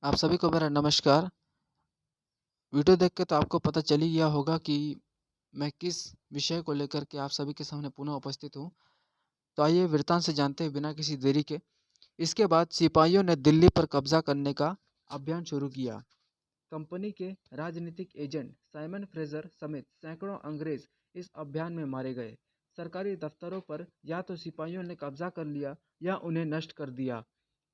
आप सभी को मेरा नमस्कार। वीडियो देख के तो आपको पता चल ही गया होगा कि मैं किस विषय को लेकर के आप सभी के सामने पुनः उपस्थित हूँ। तो आइए वृत्तांत से जानते हैं बिना किसी देरी के। इसके बाद सिपाहियों ने दिल्ली पर कब्जा करने का अभियान शुरू किया। कंपनी के राजनीतिक एजेंट साइमन फ्रेजर समेत सैकड़ों अंग्रेज इस अभियान में मारे गए। सरकारी दफ्तरों पर या तो सिपाहियों ने कब्जा कर लिया या उन्हें नष्ट कर दिया।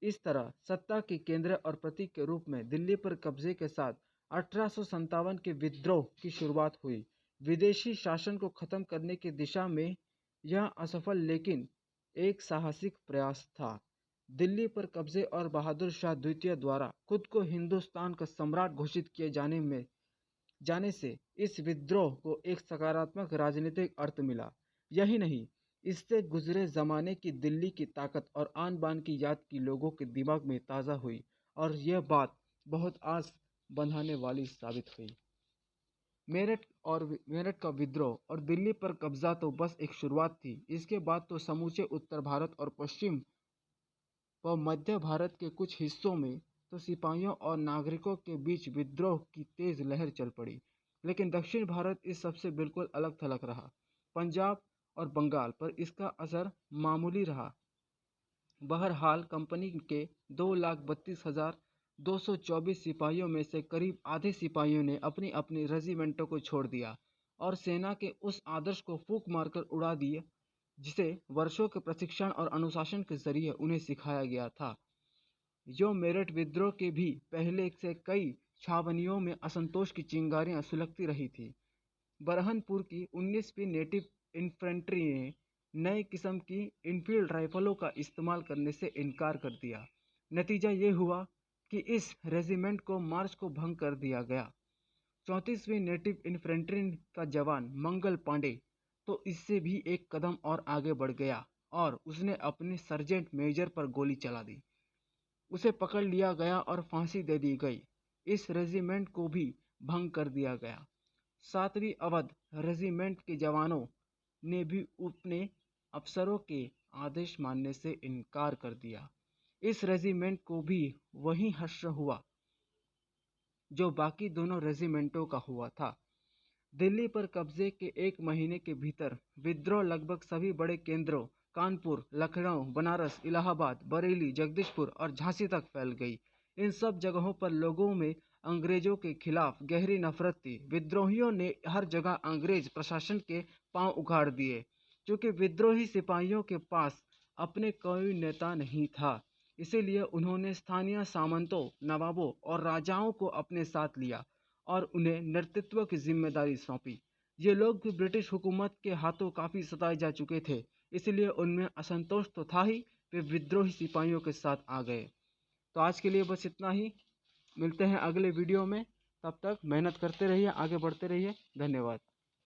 इस तरह सत्ता के केंद्र और प्रतीक के रूप में दिल्ली पर कब्जे के साथ 1857 के विद्रोह की शुरुआत हुई। विदेशी शासन को खत्म करने की दिशा में यह असफल लेकिन एक साहसिक प्रयास था। दिल्ली पर कब्जे और बहादुर शाह द्वितीय द्वारा खुद को हिंदुस्तान का सम्राट घोषित किए जाने से इस विद्रोह को एक सकारात्मक राजनीतिक अर्थ मिला। यही नहीं, इससे गुजरे जमाने की दिल्ली की ताकत और आन बान की याद की लोगों के दिमाग में ताज़ा हुई और यह बात बहुत आस बंधाने वाली साबित हुई। मेरठ का विद्रोह और दिल्ली पर कब्जा तो बस एक शुरुआत थी। इसके बाद तो समूचे उत्तर भारत और पश्चिम व मध्य भारत के कुछ हिस्सों में तो सिपाहियों और नागरिकों के बीच विद्रोह की तेज लहर चल पड़ी। लेकिन दक्षिण भारत इस सबसे बिल्कुल अलग थलग रहा। पंजाब और बंगाल पर इसका असर मामूली रहा। बहरहाल कंपनी के 2,32,224 सिपाहियों में से करीब आधे सिपाहियों ने अपनी अपनी रेजिमेंटों को छोड़ दिया और सेना के उस आदर्श को फूंक मारकर उड़ा दिया जिसे वर्षों के प्रशिक्षण और अनुशासन के जरिए उन्हें सिखाया गया था। जो मेरठ विद्रोह के भी पहले से कई छावनियों में असंतोष की चिंगारियां सुलगती रही थी। बरहनपुर की 19वीं नेटिव इन्फेंट्री ने नए किस्म की इनफील्ड राइफलों का इस्तेमाल करने से इनकार कर दिया। नतीजा ये हुआ कि इस रेजिमेंट को मार्च को भंग कर दिया गया। 34वीं नेटिव इन्फेंट्री का जवान मंगल पांडे तो इससे भी एक कदम और आगे बढ़ गया और उसने अपने सर्जेंट मेजर पर गोली चला दी। उसे पकड़ लिया गया और फांसी दे दी गई। इस रेजिमेंट को भी भंग कर दिया गया। 7वीं अवध रेजिमेंट के जवानों ने भी अपने अफसरों के आदेश मानने से इनकार कर दिया। इस रेजिमेंट को भी वही हश्र हुआ जो बाकी दोनों रेजिमेंटों का हुआ था। दिल्ली पर कब्जे के एक महीने के भीतर विद्रोह लगभग सभी बड़े केंद्रों कानपुर, लखनऊ, बनारस, इलाहाबाद, बरेली, जगदीशपुर और झांसी तक फैल गई। इन सब जगहों पर लोगों में अंग्रेजों के खिलाफ गहरी नफरत थी। विद्रोहियों ने हर जगह अंग्रेज प्रशासन के पांव उखाड़ दिए। क्योंकि विद्रोही सिपाहियों के पास अपने कोई नेता नहीं था, इसीलिए उन्होंने स्थानीय सामंतों, नवाबों और राजाओं को अपने साथ लिया और उन्हें नेतृत्व की जिम्मेदारी सौंपी। ये लोग भी ब्रिटिश हुकूमत के हाथों काफ़ी सताए जा चुके थे, इसलिए उनमें असंतोष तो था ही, वे विद्रोही सिपाहियों के साथ आ गए। तो आज के लिए बस इतना ही। मिलते हैं अगले वीडियो में। तब तक मेहनत करते रहिए, आगे बढ़ते रहिए। धन्यवाद।